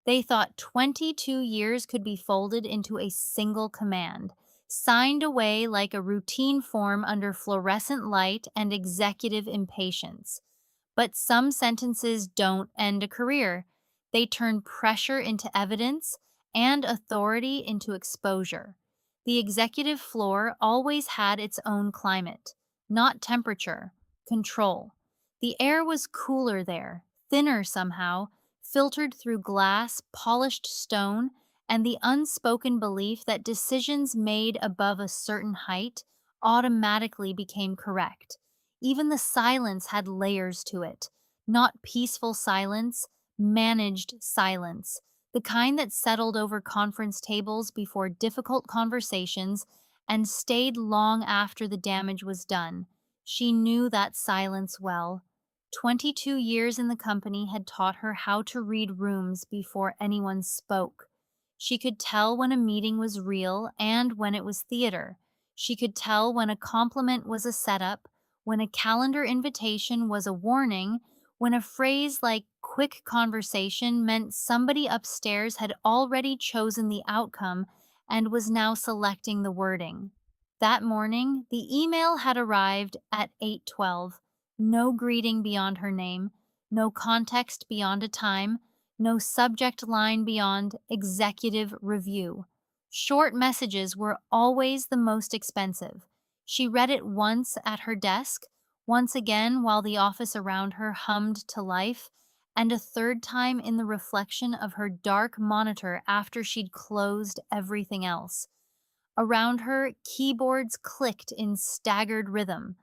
They thought 22 years could be folded into a single command, signed away like a routine form under fluorescent light and executive impatience. But some sentences don't end a career. They turn pressure into evidence and authority into exposure. The executive floor always had its own climate, not temperature, control. The air was cooler there, thinner somehow, filtered through glass, polished stone, and the unspoken belief that decisions made above a certain height automatically became correct. Even the silence had layers to it, not peaceful silence, managed silence, the kind that settled over conference tables before difficult conversations and stayed long after the damage was done. She knew that silence well. 22 years in the company had taught her how to read rooms before anyone spoke. She could tell when a meeting was real and when it was theater. She could tell when a compliment was a setup, when a calendar invitation was a warning, when a phrase like quick conversation meant somebody upstairs had already chosen the outcome and was now selecting the wording. That morning, the email had arrived at 8:12. No greeting beyond her name, no context beyond a time, no subject line beyond executive review. Short messages were always the most expensive. She read it once at her desk, once again while the office around her hummed to life, and a third time in the reflection of her dark monitor after she'd closed everything else. Around her, keyboards clicked in staggered rhythm.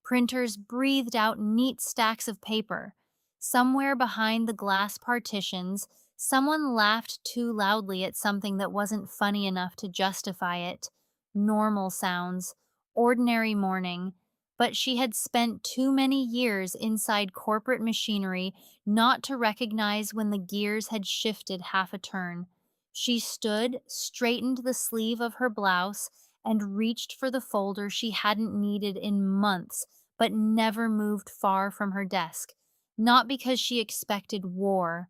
Printers breathed out neat stacks of paper. Somewhere behind the glass partitions, someone laughed too loudly at something that wasn't funny enough to justify it. Normal sounds, ordinary morning. But she had spent too many years inside corporate machinery not to recognize when the gears had shifted half a turn. She stood, straightened the sleeve of her blouse, and reached for the folder she hadn't needed in months, but never moved far from her desk. Not because she expected war,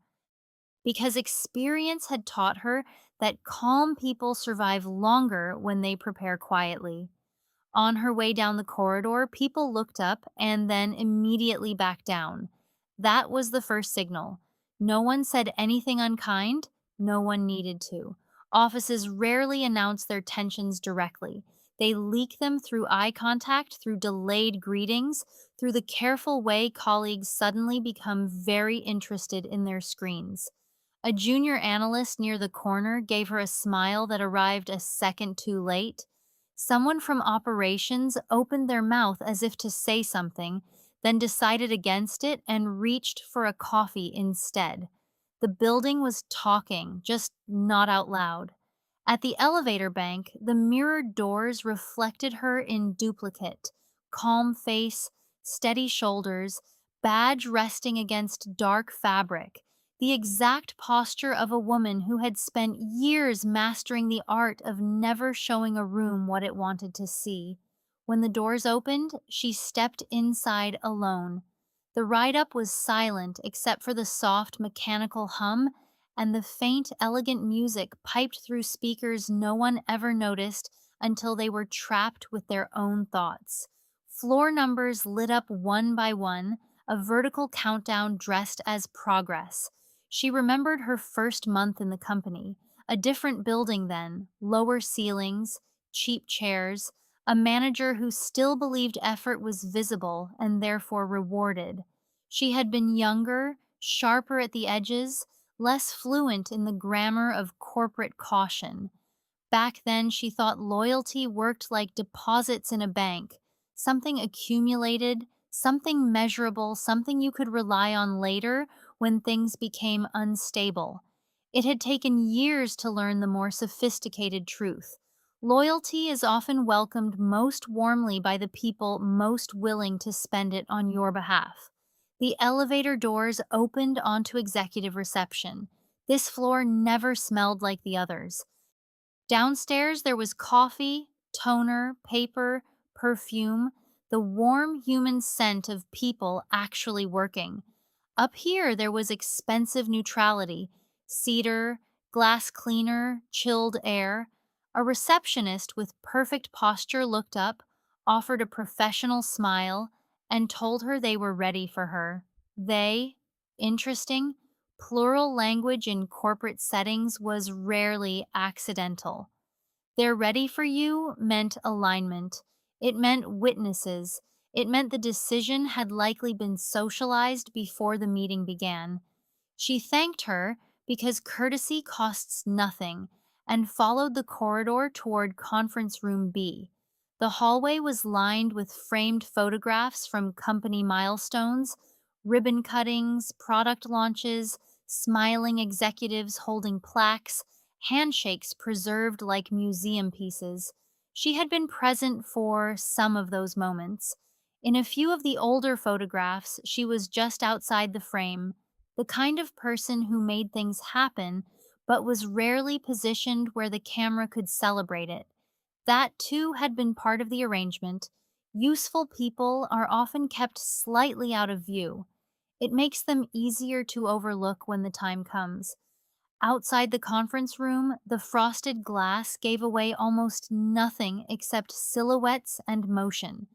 because experience had taught her that calm people survive longer when they prepare quietly. On her way down the corridor, people looked up and then immediately back down. That was the first signal. No one said anything unkind, no one needed to. Offices rarely announce their tensions directly. They leak them through eye contact, through delayed greetings, through the careful way colleagues suddenly become very interested in their screens. A junior analyst near the corner gave her a smile that arrived a second too late. Someone from operations opened their mouth as if to say something, then decided against it and reached for a coffee instead. The building was talking, just not out loud. At the elevator bank, the mirrored doors reflected her in duplicate: calm face, steady shoulders, badge resting against dark fabric, the exact posture of a woman who had spent years mastering the art of never showing a room what it wanted to see. When the doors opened, she stepped inside alone. The ride up was silent except for the soft mechanical hum and the faint, elegant music piped through speakers no one ever noticed until they were trapped with their own thoughts. Floor numbers lit up one by one, a vertical countdown dressed as progress. She remembered her first month in the company, a different building then, lower ceilings, cheap chairs, a manager who still believed effort was visible and therefore rewarded. She had been younger, sharper at the edges, less fluent in the grammar of corporate caution. Back then, she thought loyalty worked like deposits in a bank, something accumulated, something measurable, something you could rely on later when things became unstable. It had taken years to learn the more sophisticated truth. Loyalty is often welcomed most warmly by the people most willing to spend it on your behalf. The elevator doors opened onto executive reception. This floor never smelled like the others. Downstairs, there was coffee, toner, paper, perfume, the warm human scent of people actually working. Up here, there was expensive neutrality, cedar, glass cleaner, chilled air. A receptionist with perfect posture looked up, offered a professional smile, and told her they were ready for her. They, interesting, plural language in corporate settings was rarely accidental. They're ready for you meant alignment. It meant witnesses. It meant the decision had likely been socialized before the meeting began. She thanked her because courtesy costs nothing and followed the corridor toward Conference Room B. The hallway was lined with framed photographs from company milestones, ribbon cuttings, product launches, smiling executives holding plaques, handshakes preserved like museum pieces. She had been present for some of those moments. In a few of the older photographs, she was just outside the frame, the kind of person who made things happen, but was rarely positioned where the camera could celebrate it. That too had been part of the arrangement. Useful people are often kept slightly out of view. It makes them easier to overlook when the time comes. Outside the conference room, the frosted glass gave away almost nothing except silhouettes and motion.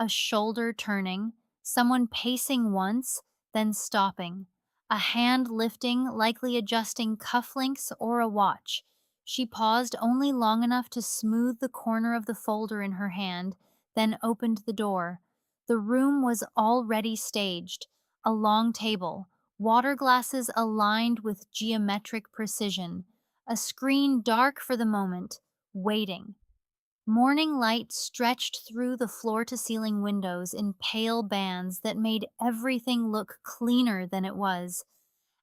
A shoulder turning, someone pacing once, then stopping, a hand lifting, likely adjusting cufflinks or a watch. She paused only long enough to smooth the corner of the folder in her hand, then opened the door. The room was already staged. A long table, water glasses aligned with geometric precision, a screen dark for the moment, waiting. Morning light stretched through the floor to ceiling windows in pale bands that made everything look cleaner than it was.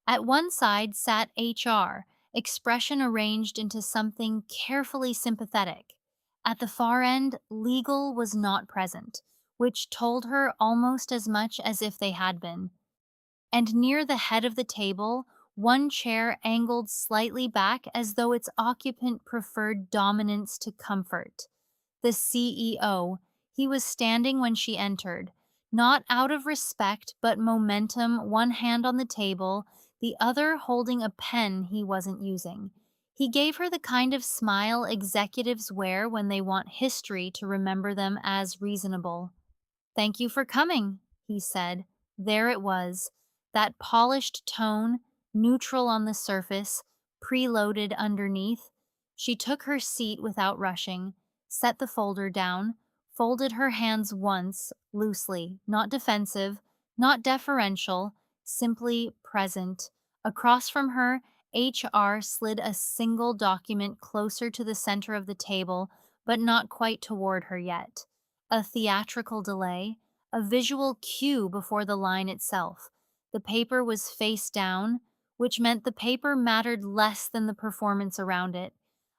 At one side sat HR, expression arranged into something carefully sympathetic. At the far end, legal was not present, which told her almost as much as if they had been. And near the head of the table, one chair angled slightly back as though its occupant preferred dominance to comfort. The CEO, he was standing when she entered, not out of respect but momentum, one hand on the table, the other holding a pen he wasn't using. He gave her the kind of smile executives wear when they want history to remember them as reasonable. "Thank you for coming," he said. There it was, that polished tone, neutral on the surface, preloaded underneath. She took her seat without rushing, set the folder down, folded her hands once, loosely, not defensive, not deferential, simply present. Across from her, HR slid a single document closer to the center of the table, but not quite toward her yet. A theatrical delay, a visual cue before the line itself. The paper was face down, which meant the paper mattered less than the performance around it.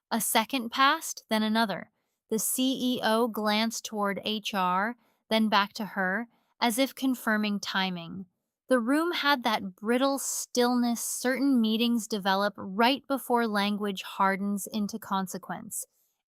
A second passed, then another. The CEO glanced toward HR, then back to her, as if confirming timing. The room had that brittle stillness certain meetings develop right before language hardens into consequence.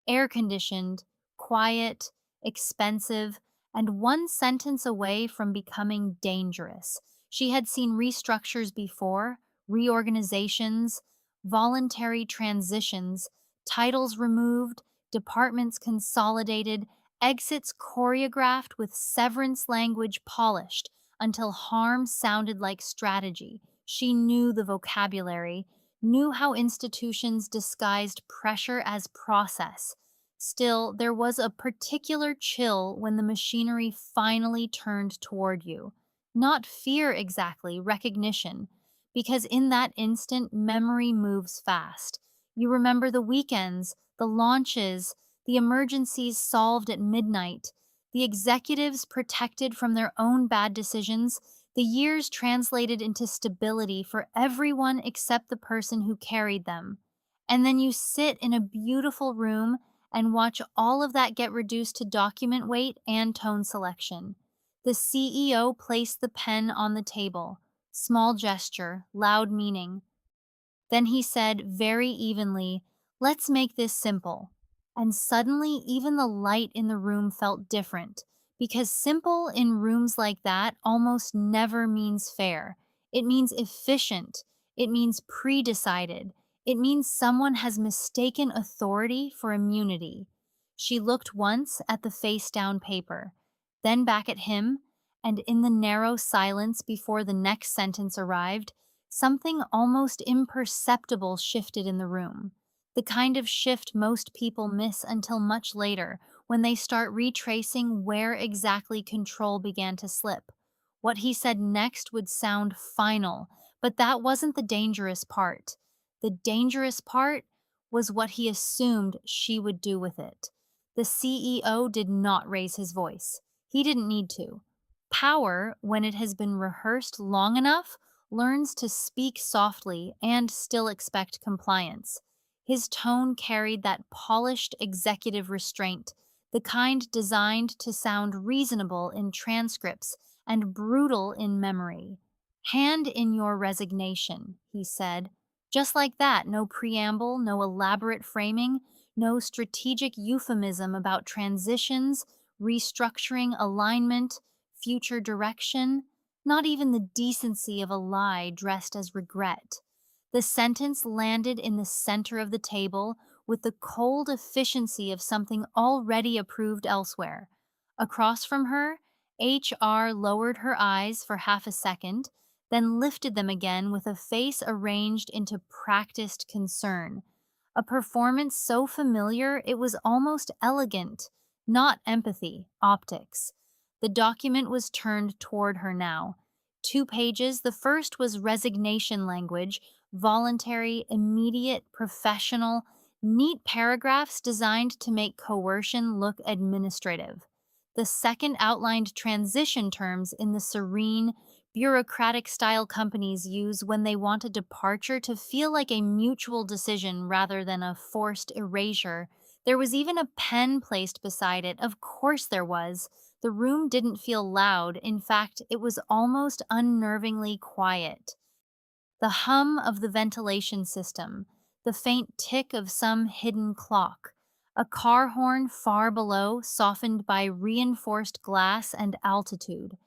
Air conditioned, quiet, expensive, and one sentence away from becoming dangerous. She had seen restructures before, reorganizations, voluntary transitions, titles removed, departments consolidated, exits choreographed with severance language polished until harm sounded like strategy. She knew the vocabulary, knew how institutions disguised pressure as process. Still, there was a particular chill when the machinery finally turned toward you. Not fear exactly, recognition. Because in that instant, memory moves fast. You remember the weekends, the launches, the emergencies solved at midnight, the executives protected from their own bad decisions, the years translated into stability for everyone except the person who carried them. And then you sit in a beautiful room and watch all of that get reduced to document weight and tone selection. The CEO placed the pen on the table. Small gesture, loud meaning. Then he said very evenly, "Let's make this simple." And suddenly, even the light in the room felt different, because simple in rooms like that almost never means fair. It means efficient. It means pre-decided. It means someone has mistaken authority for immunity. She looked once at the face-down paper, then back at him, and in the narrow silence before the next sentence arrived, something almost imperceptible shifted in the room. The kind of shift most people miss until much later, when they start retracing where exactly control began to slip. What he said next would sound final, but that wasn't the dangerous part. The dangerous part was what he assumed she would do with it. The CEO did not raise his voice. He didn't need to. Power, when it has been rehearsed long enough, learns to speak softly and still expect compliance. His tone carried that polished executive restraint, the kind designed to sound reasonable in transcripts and brutal in memory. Hand in your resignation, he said. Just like that, no preamble, no elaborate framing, no strategic euphemism about transitions, restructuring, alignment, future direction, not even the decency of a lie dressed as regret. The sentence landed in the center of the table with the cold efficiency of something already approved elsewhere. Across from her, HR lowered her eyes for half a second, then lifted them again with a face arranged into practiced concern. A performance so familiar it was almost elegant, not empathy, optics. The document was turned toward her now. 2 pages, the first was resignation language, voluntary, immediate, professional, neat paragraphs designed to make coercion look administrative. The second outlined transition terms in the serene, bureaucratic style companies use when they want a departure to feel like a mutual decision rather than a forced erasure. There was even a pen placed beside it. Of course there was. The room didn't feel loud. In fact, it was almost unnervingly quiet. The hum of the ventilation system, the faint tick of some hidden clock, a car horn far below, softened by reinforced glass and altitude.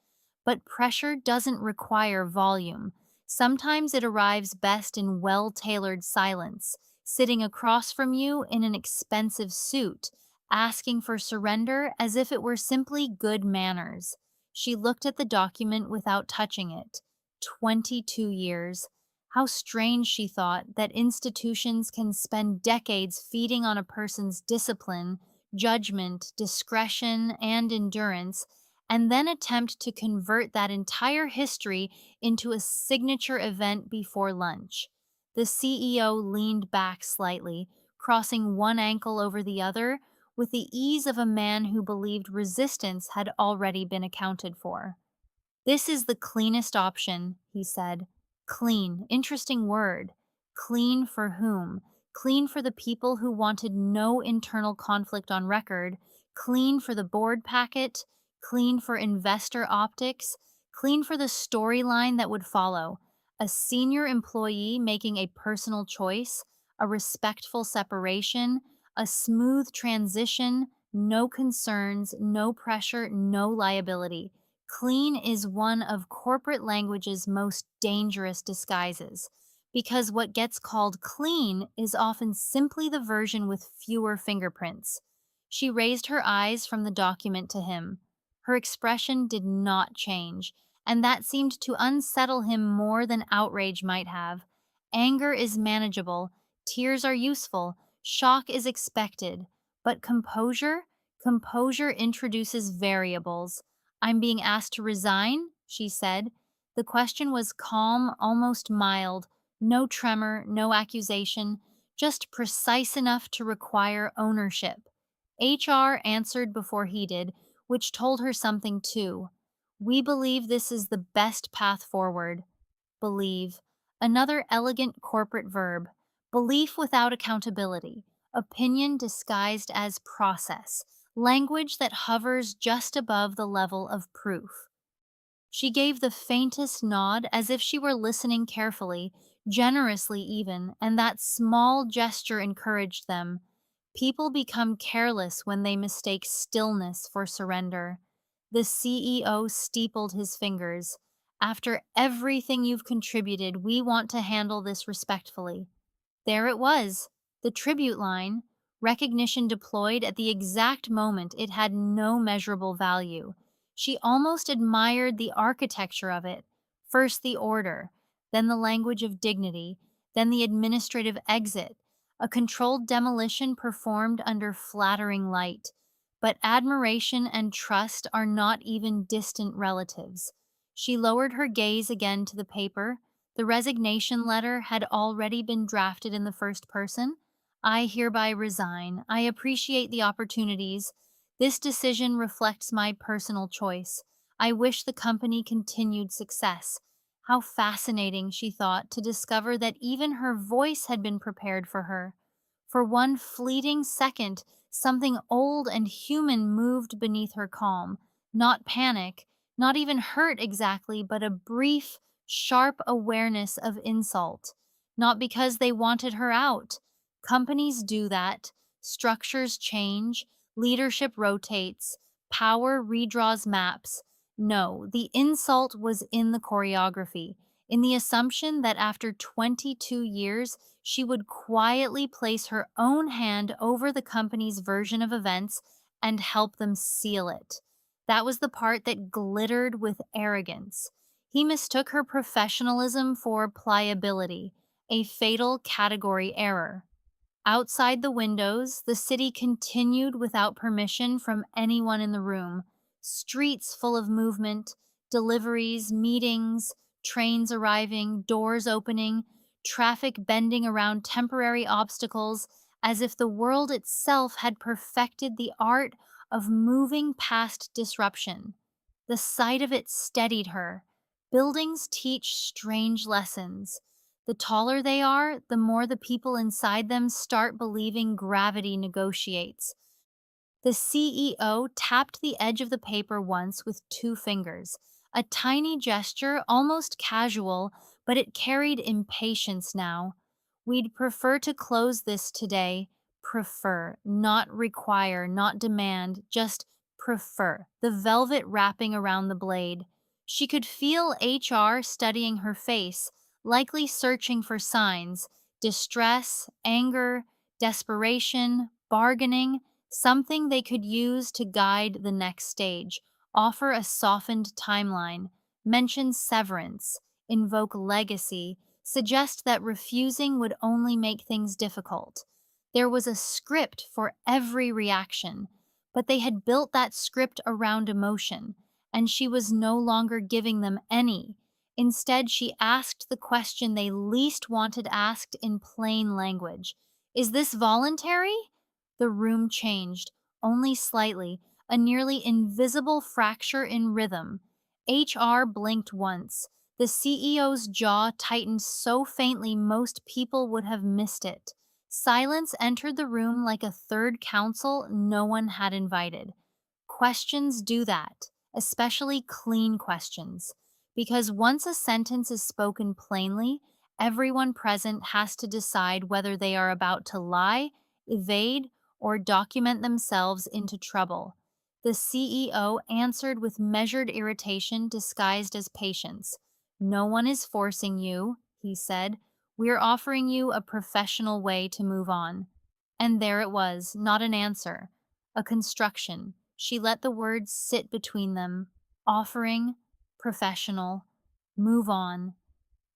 But pressure doesn't require volume. Sometimes it arrives best in well tailored silence, sitting across from you in an expensive suit, asking for surrender as if it were simply good manners. She looked at the document without touching it. 22 years. How strange, she thought, that institutions can spend decades feeding on a person's discipline, judgment, discretion, and endurance, and then attempt to convert that entire history into a signature event before lunch. The CEO leaned back slightly, crossing one ankle over the other, with the ease of a man who believed resistance had already been accounted for. This is the cleanest option, he said. Clean, interesting word. Clean for whom? Clean for the people who wanted no internal conflict on record, clean for the board packet, clean for investor optics, clean for the storyline that would follow. A senior employee making a personal choice, a respectful separation, a smooth transition, no concerns, no pressure, no liability. Clean is one of corporate language's most dangerous disguises, because what gets called clean is often simply the version with fewer fingerprints. She raised her eyes from the document to him. Her expression did not change, and that seemed to unsettle him more than outrage might have. Anger is manageable, tears are useful, shock is expected, but composure introduces variables. I'm being asked to resign, she said. The question was calm, almost mild, no tremor, no accusation, just precise enough to require ownership. HR answered before he did, which told her something too. We believe this is the best path forward. Believe. Another elegant corporate verb. Belief without accountability. Opinion disguised as process. Language that hovers just above the level of proof. She gave the faintest nod as if she were listening carefully, generously even, and that small gesture encouraged them. People become careless when they mistake stillness for surrender. The CEO steepled his fingers. After everything you've contributed, we want to handle this respectfully. There it was, the tribute line, recognition deployed at the exact moment it had no measurable value. She almost admired the architecture of it. First the order, then the language of dignity, then the administrative exit, a controlled demolition performed under flattering light. But admiration and trust are not even distant relatives. She lowered her gaze again to the paper. The resignation letter had already been drafted in the first person. I hereby resign. I appreciate the opportunities. This decision reflects my personal choice. I wish the company continued success. How fascinating, she thought, to discover that even her voice had been prepared for her. For one fleeting second, something old and human moved beneath her calm. Not panic, not even hurt exactly, but a brief, sharp awareness of insult. Not because they wanted her out. Companies do that. Structures change. Leadership rotates. Power redraws maps. No, the insult was in the choreography, in the assumption that after 22 years, she would quietly place her own hand over the company's version of events and help them seal it. That was the part that glittered with arrogance. He mistook her professionalism for pliability, a fatal category error. Outside the windows, the city continued without permission from anyone in the room. Streets full of movement, deliveries, meetings, trains arriving, doors opening, traffic bending around temporary obstacles, as if the world itself had perfected the art of moving past disruption. The sight of it steadied her. Buildings teach strange lessons. The taller they are, the more the people inside them start believing gravity negotiates. The CEO tapped the edge of the paper once with two fingers, a tiny gesture, almost casual, but it carried impatience now. We'd prefer to close this today. Prefer, not require, not demand, just prefer. The velvet wrapping around the blade. She could feel HR studying her face, likely searching for signs, distress, anger, desperation, bargaining, something they could use to guide the next stage, offer a softened timeline, mention severance, invoke legacy, suggest that refusing would only make things difficult. There was a script for every reaction, but they had built that script around emotion, and she was no longer giving them any. Instead, she asked the question they least wanted asked in plain language. Is this voluntary? The room changed, only slightly, a nearly invisible fracture in rhythm. HR blinked once. The CEO's jaw tightened so faintly most people would have missed it. Silence entered the room like a third council no one had invited. Questions do that, especially clean questions, because once a sentence is spoken plainly, everyone present has to decide whether they are about to lie, evade, or document themselves into trouble. The CEO answered with measured irritation disguised as patience. No one is forcing you, he said. We're offering you a professional way to move on. And there it was, not an answer, a construction. She let the words sit between them. Offering, professional, move on.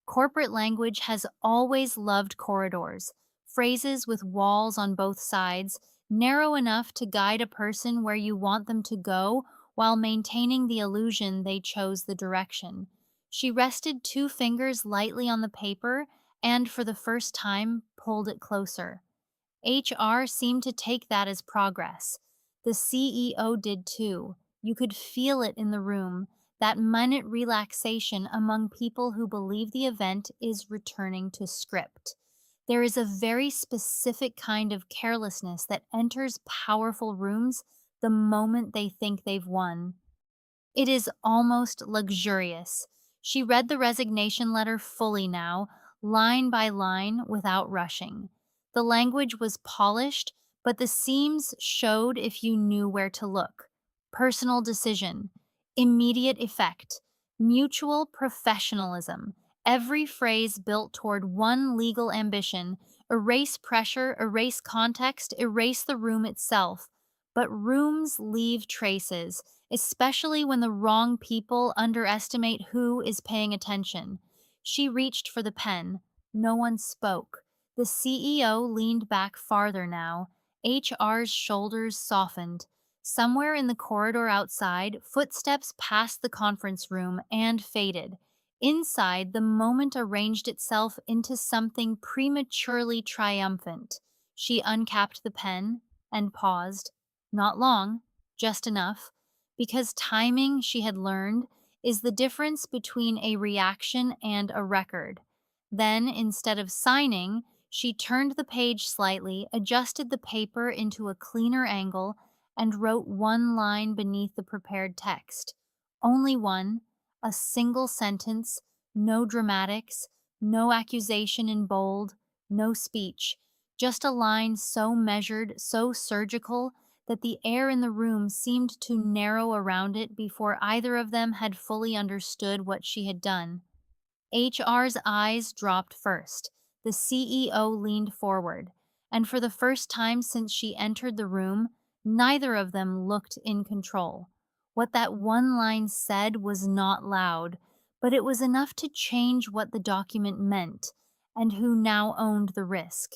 Corporate language has always loved corridors, phrases with walls on both sides, narrow enough to guide a person where you want them to go while maintaining the illusion they chose the direction. She rested two fingers lightly on the paper and, for the first time, pulled it closer. HR seemed to take that as progress. The CEO did too. You could feel it in the room, that minute relaxation among people who believe the event is returning to script. There is a very specific kind of carelessness that enters powerful rooms the moment they think they've won. It is almost luxurious. She read the resignation letter fully now, line by line, without rushing. The language was polished, but the seams showed if you knew where to look. Personal decision, immediate effect, Mutual professionalism. Every phrase built toward one legal ambition: erase pressure, erase context, erase the room itself. But rooms leave traces, especially when the wrong people underestimate who is paying attention. She reached for the pen. No one spoke. The CEO leaned back farther now. HR's shoulders softened. Somewhere in the corridor outside, footsteps passed the conference room and faded. Inside, the moment arranged itself into something prematurely triumphant. She uncapped the pen and paused. Not long, just enough, because timing, she had learned, is the difference between a reaction and a record. Then, instead of signing, she turned the page slightly, adjusted the paper into a cleaner angle, and wrote one line beneath the prepared text. Only one, a single sentence, no dramatics, no accusation in bold, no speech, just a line so measured, so surgical, that the air in the room seemed to narrow around it before either of them had fully understood what she had done. HR's eyes dropped first. The CEO leaned forward, and for the first time since she entered the room, neither of them looked in control. What that one line said was not loud, but it was enough to change what the document meant and who now owned the risk.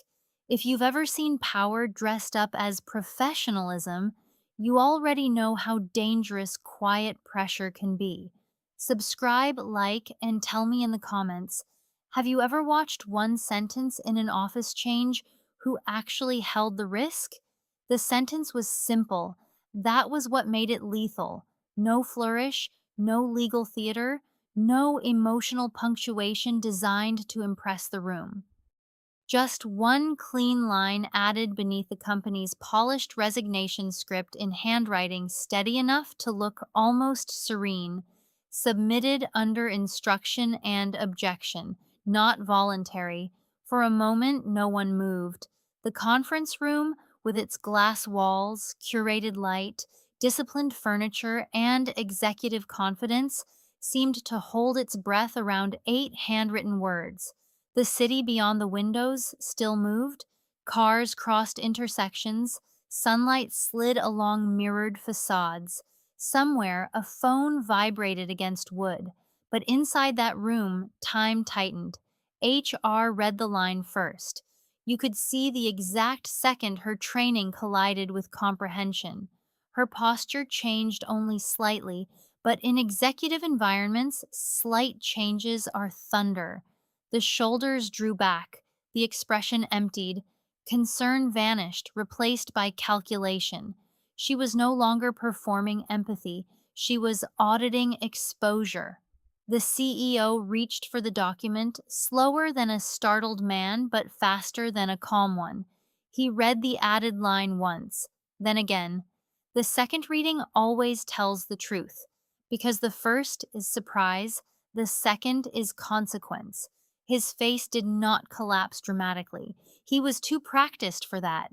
If you've ever seen power dressed up as professionalism, you already know how dangerous quiet pressure can be. Subscribe, like, and tell me in the comments, have you ever watched one sentence in an office change who actually held the risk? The sentence was simple. That was what made it lethal. No flourish, no legal theater, no emotional punctuation designed to impress the room. Just one clean line added beneath the company's polished resignation script in handwriting steady enough to look almost serene, submitted under instruction and objection, not voluntary. For a moment, no one moved. The conference room, with its glass walls, curated light, disciplined furniture, and executive confidence, seemed to hold its breath around 8 handwritten words. The city beyond the windows still moved. Cars crossed intersections. Sunlight slid along mirrored facades. Somewhere, a phone vibrated against wood. But inside that room, time tightened. HR read the line first. You could see the exact second her training collided with comprehension. Her posture changed only slightly, but in executive environments, slight changes are thunder. The shoulders drew back, the expression emptied, concern vanished, replaced by calculation. She was no longer performing empathy, she was auditing exposure. The CEO reached for the document, slower than a startled man, but faster than a calm one. He read the added line once, then again. The second reading always tells the truth, because the first is surprise, the second is consequence. His face did not collapse dramatically. He was too practiced for that.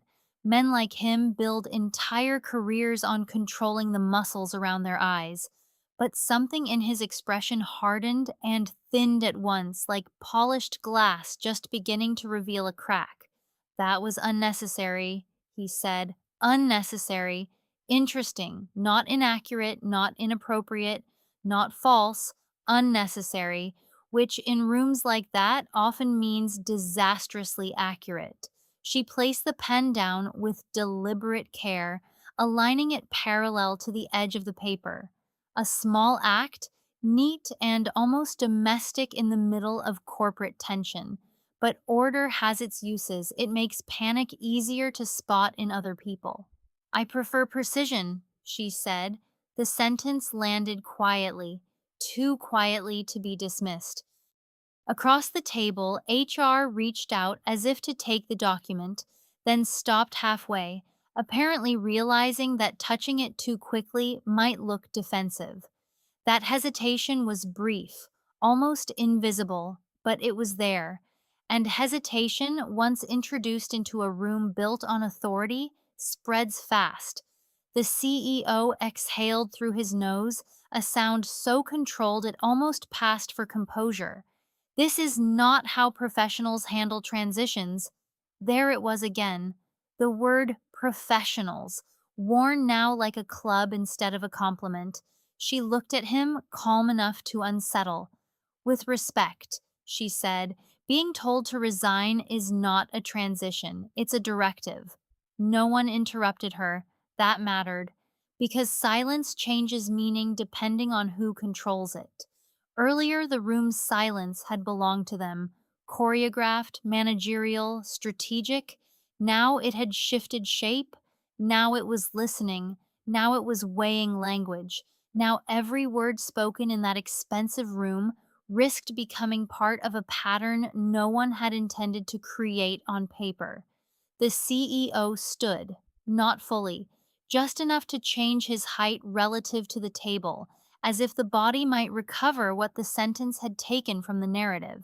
Men like him build entire careers on controlling the muscles around their eyes. But something in his expression hardened and thinned at once, like polished glass just beginning to reveal a crack. That was unnecessary, he said. Unnecessary. Interesting. Not inaccurate, not inappropriate, not false. Unnecessary, which in rooms like that often means disastrously accurate. She placed the pen down with deliberate care, aligning it parallel to the edge of the paper. A small act, neat and almost domestic in the middle of corporate tension. But order has its uses. It makes panic easier to spot in other people. I prefer precision, she said. The sentence landed quietly, too quietly to be dismissed. Across the table, HR reached out as if to take the document, then stopped halfway, apparently realizing that touching it too quickly might look defensive. That hesitation was brief, almost invisible, but it was there. And hesitation, once introduced into a room built on authority, spreads fast. The CEO exhaled through his nose, a sound so controlled it almost passed for composure. This is not how professionals handle transitions. There it was again, the word professionals, worn now like a club instead of a compliment. She looked at him, calm enough to unsettle. With respect, she said, being told to resign is not a transition, it's a directive. No one interrupted her. That mattered, because silence changes meaning depending on who controls it. Earlier, the room's silence had belonged to them, choreographed, managerial, strategic. Now it had shifted shape. Now it was listening. Now it was weighing language. Now every word spoken in that expensive room risked becoming part of a pattern no one had intended to create on paper. The CEO stood, not fully, just enough to change his height relative to the table, as if the body might recover what the sentence had taken from the narrative.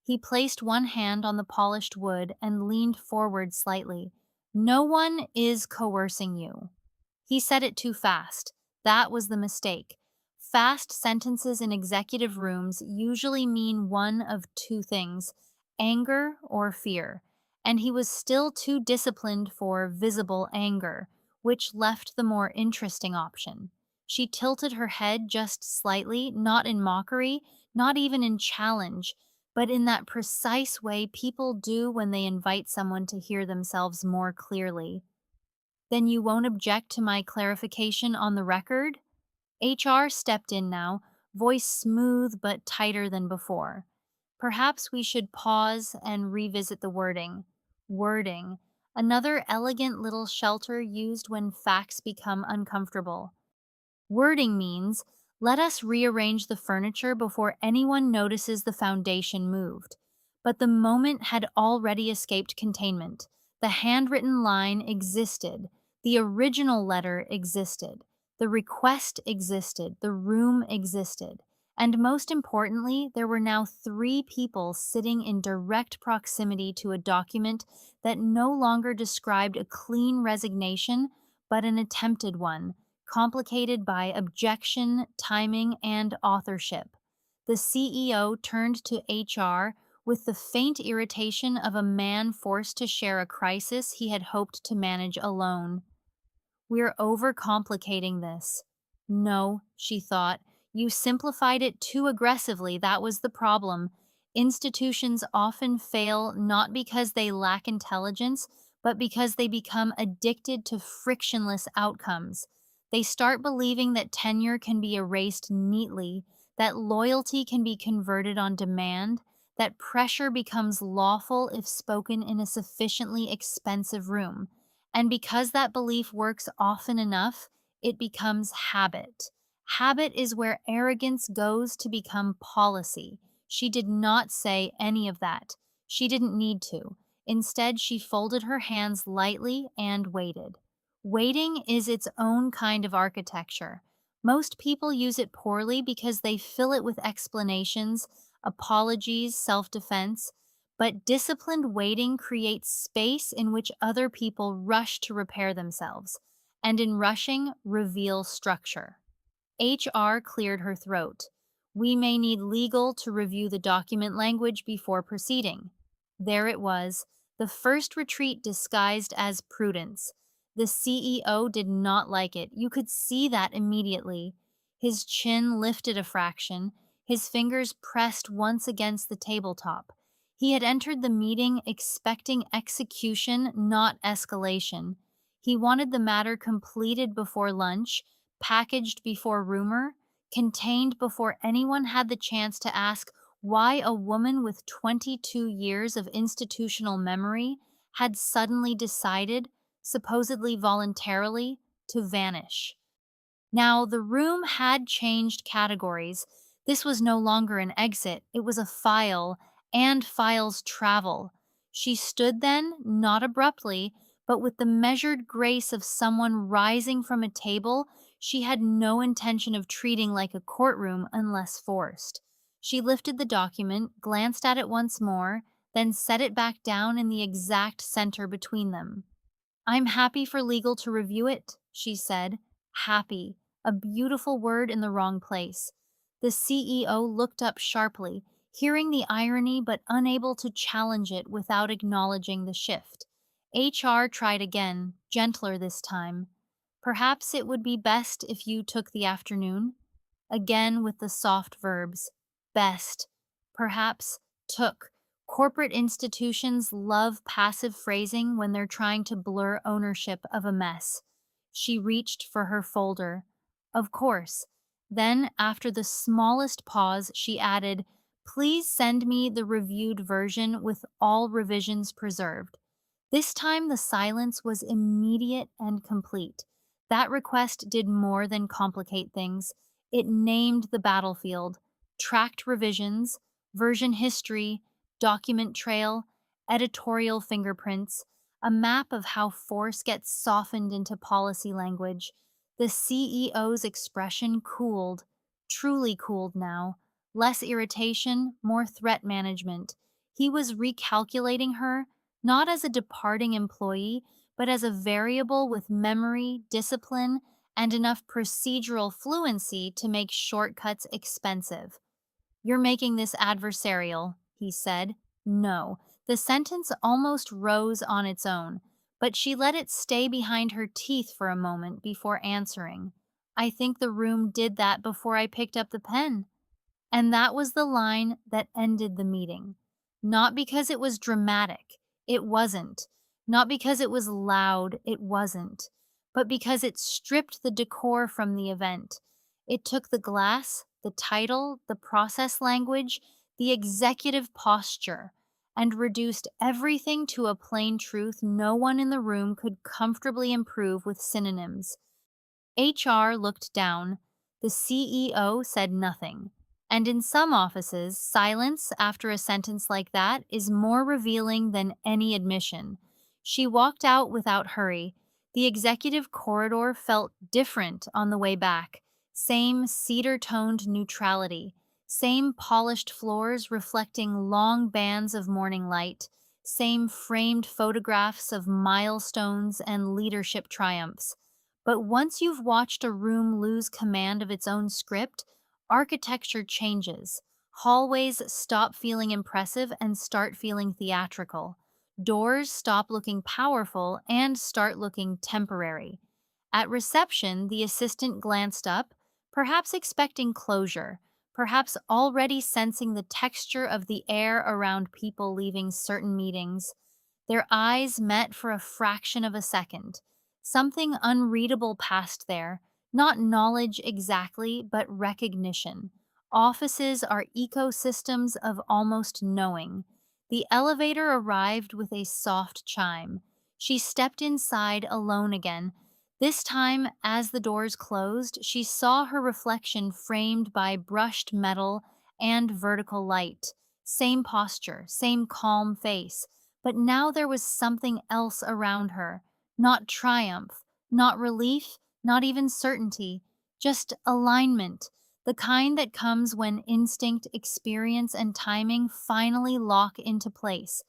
He placed one hand on the polished wood and leaned forward slightly. No one is coercing you. He said it too fast. That was the mistake. Fast sentences in executive rooms usually mean one of two things: anger or fear. And he was still too disciplined for visible anger, which left the more interesting option. She tilted her head just slightly, not in mockery, not even in challenge, but in that precise way people do when they invite someone to hear themselves more clearly. Then you won't object to my clarification on the record? HR stepped in now, voice smooth but tighter than before. Perhaps we should pause and revisit the wording. Wording, another elegant little shelter used when facts become uncomfortable. Wording means, let us rearrange the furniture before anyone notices the foundation moved. But the moment had already escaped containment. The handwritten line existed. The original letter existed. The request existed. The room existed. And most importantly, there were now three people sitting in direct proximity to a document that no longer described a clean resignation, but an attempted one, complicated by objection, timing, and authorship. The CEO turned to HR with the faint irritation of a man forced to share a crisis he had hoped to manage alone. We're overcomplicating this. No, she thought. You simplified it too aggressively. That was the problem. Institutions often fail not because they lack intelligence, but because they become addicted to frictionless outcomes. They start believing that tenure can be erased neatly, that loyalty can be converted on demand, that pressure becomes lawful if spoken in a sufficiently expensive room. And because that belief works often enough, it becomes habit. Habit is where arrogance goes to become policy. She did not say any of that. She didn't need to. Instead, she folded her hands lightly and waited. Waiting is its own kind of architecture. Most people use it poorly because they fill it with explanations, apologies, self defense, but disciplined waiting creates space in which other people rush to repair themselves, and in rushing, reveal structure. HR cleared her throat. We may need legal to review the document language before proceeding. There it was, the first retreat disguised as prudence. The CEO did not like it. You could see that immediately. His chin lifted a fraction, his fingers pressed once against the tabletop. He had entered the meeting expecting execution, not escalation. He wanted the matter completed before lunch, packaged before rumor, contained before anyone had the chance to ask why a woman with 22 years of institutional memory had suddenly decided, supposedly voluntarily, to vanish. Now, the room had changed categories. This was no longer an exit, it was a file, and files travel. She stood then, not abruptly, but with the measured grace of someone rising from a table she had no intention of treating like a courtroom unless forced. She lifted the document, glanced at it once more, then set it back down in the exact center between them. I'm happy for legal to review it, she said. Happy, a beautiful word in the wrong place. The CEO looked up sharply, hearing the irony but unable to challenge it without acknowledging the shift. HR tried again, gentler this time. Perhaps it would be best if you took the afternoon? Again with the soft verbs. Best. Perhaps. Took. Corporate institutions love passive phrasing when they're trying to blur ownership of a mess. She reached for her folder. Of course. Then, after the smallest pause, she added, "Please send me the reviewed version with all revisions preserved." This time, the silence was immediate and complete. That request did more than complicate things. It named the battlefield, tracked revisions, version history, document trail, editorial fingerprints, a map of how force gets softened into policy language. The CEO's expression cooled, truly cooled now. Less irritation, more threat management. He was recalculating her, not as a departing employee, but as a variable with memory, discipline, and enough procedural fluency to make shortcuts expensive. "You're making this adversarial," he said. No. The sentence almost rose on its own, but she let it stay behind her teeth for a moment before answering. "I think the room did that before I picked up the pen." And that was the line that ended the meeting. Not because it was dramatic, it wasn't. Not because it was loud, it wasn't. But because it stripped the decor from the event. It took the glass, the title, the process language, the executive posture, and reduced everything to a plain truth no one in the room could comfortably improve with synonyms. HR looked down. The CEO said nothing. And in some offices, silence after a sentence like that is more revealing than any admission. She walked out without hurry. The executive corridor felt different on the way back. Same cedar toned neutrality, same polished floors reflecting long bands of morning light, same framed photographs of milestones and leadership triumphs. But once you've watched a room lose command of its own script, architecture changes. Hallways stop feeling impressive and start feeling theatrical. Doors stop looking powerful and start looking temporary. At reception, the assistant glanced up, perhaps expecting closure, perhaps already sensing the texture of the air around people leaving certain meetings. Their eyes met for a fraction of a second. Something unreadable passed there, not knowledge exactly, but recognition. Offices are ecosystems of almost knowing. The elevator arrived with a soft chime. She stepped inside alone again. This time, as the doors closed, she saw her reflection framed by brushed metal and vertical light. Same posture, same calm face. But now there was something else around her. Not triumph, not relief, not even certainty, just alignment, the kind that comes when instinct, experience, and timing finally lock into place.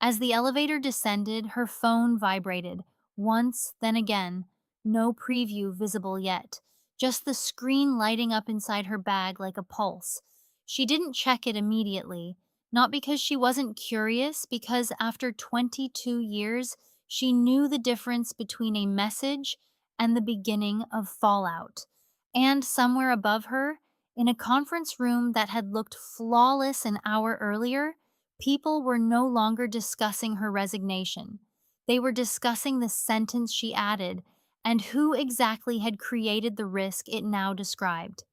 As the elevator descended, her phone vibrated, once, then again. No preview visible yet, just the screen lighting up inside her bag like a pulse. She didn't check it immediately, not because she wasn't curious, because after 22 years, she knew the difference between a message and the beginning of fallout. And somewhere above her, in a conference room that had looked flawless an hour earlier, people were no longer discussing her resignation. They were discussing the sentence she added and who exactly had created the risk it now described.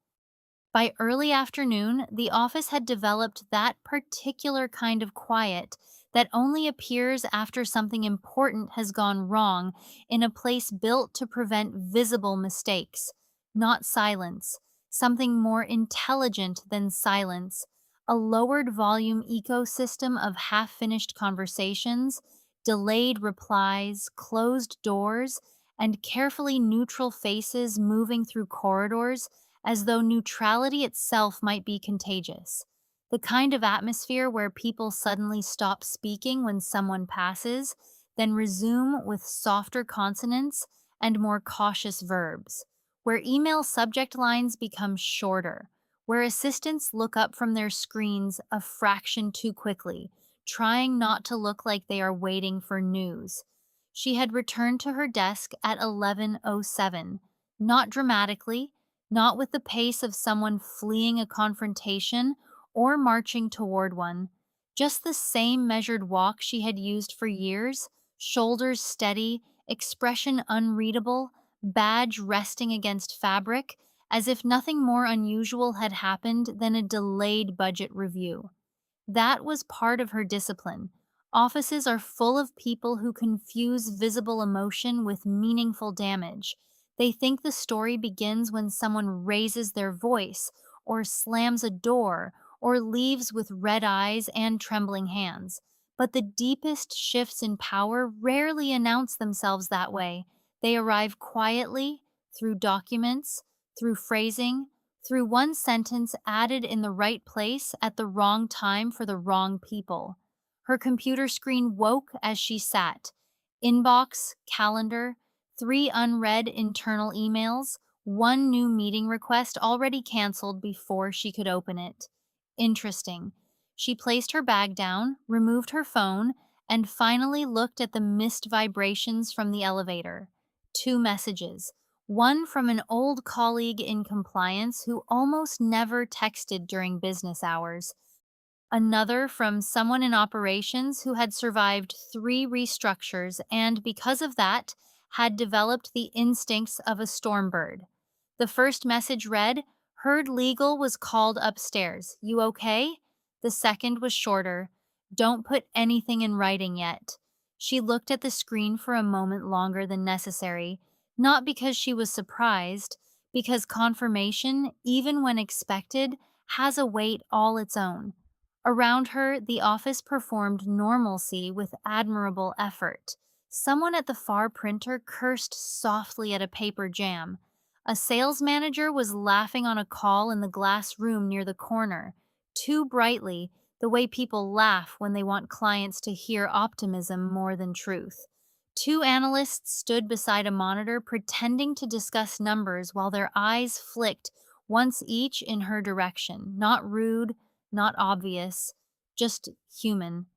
By early afternoon, the office had developed that particular kind of quiet that only appears after something important has gone wrong in a place built to prevent visible mistakes, not silence, something more intelligent than silence, a lowered volume ecosystem of half finished conversations, delayed replies, closed doors, and carefully neutral faces moving through corridors as though neutrality itself might be contagious. The kind of atmosphere where people suddenly stop speaking when someone passes, then resume with softer consonants and more cautious verbs, where email subject lines become shorter, where assistants look up from their screens a fraction too quickly, trying not to look like they are waiting for news. She had returned to her desk at 11:07, not dramatically, not with the pace of someone fleeing a confrontation or marching toward one, just the same measured walk she had used for years, shoulders steady, expression unreadable, badge resting against fabric, as if nothing more unusual had happened than a delayed budget review. That was part of her discipline. Offices are full of people who confuse visible emotion with meaningful damage. They think the story begins when someone raises their voice, or slams a door, or leaves with red eyes and trembling hands. But the deepest shifts in power rarely announce themselves that way. They arrive quietly, through documents, through phrasing, through one sentence added in the right place at the wrong time for the wrong people. Her computer screen woke as she sat. Inbox, calendar, three unread internal emails, one new meeting request already canceled before she could open it. Interesting. She placed her bag down, removed her phone, and finally looked at the missed vibrations from the elevator. Two messages. One from an old colleague in compliance who almost never texted during business hours. Another from someone in operations who had survived three restructures and, because of that, had developed the instincts of a stormbird. The first message read, "Heard legal was called upstairs. You okay?" The second was shorter, "Don't put anything in writing yet." She looked at the screen for a moment longer than necessary, not because she was surprised, because confirmation, even when expected, has a weight all its own. Around her, the office performed normalcy with admirable effort. Someone at the far printer cursed softly at a paper jam. A sales manager was laughing on a call in the glass room near the corner, too brightly, the way people laugh when they want clients to hear optimism more than truth. Two analysts stood beside a monitor pretending to discuss numbers while their eyes flicked once each in her direction, not rude, not obvious, just human.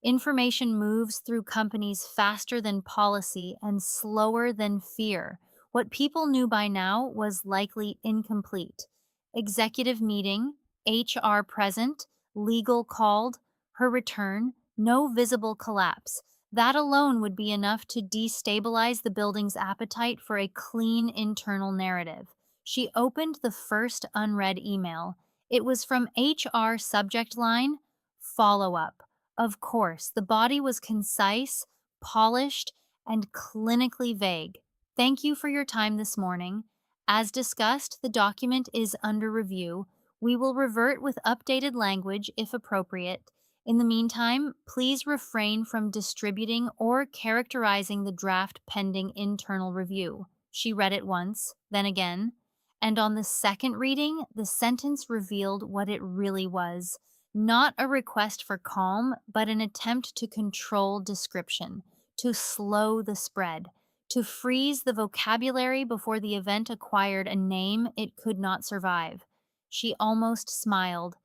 Information moves through companies faster than policy and slower than fear. What people knew by now was likely incomplete. Executive meeting, HR present, legal called, her return, no visible collapse. That alone would be enough to destabilize the building's appetite for a clean internal narrative. She opened the first unread email. It was from HR subject line, follow up. Of course, the body was concise, polished, and clinically vague. Thank you for your time this morning. As discussed, the document is under review. We will revert with updated language if appropriate. In the meantime, please refrain from distributing or characterizing the draft pending internal review. She read it once, then again, and on the second reading, the sentence revealed what it really was. Not a request for calm, but an attempt to control description, to slow the spread, to freeze the vocabulary before the event acquired a name it could not survive. She almost smiled.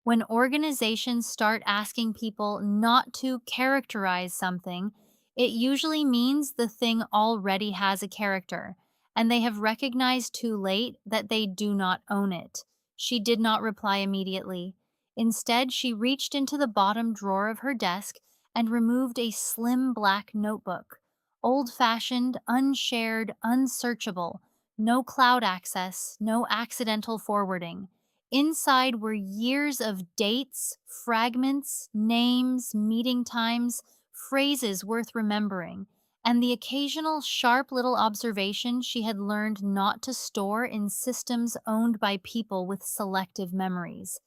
When organizations start asking people not to characterize something, it usually means the thing already has a character, and they have recognized too late that they do not own it. She did not reply immediately. Instead, she reached into the bottom drawer of her desk and removed a slim black notebook. Old fashioned, unshared, unsearchable, no cloud access, no accidental forwarding. Inside were years of dates, fragments, names, meeting times, phrases worth remembering, and the occasional sharp little observation she had learned not to store in systems owned by people with selective memories.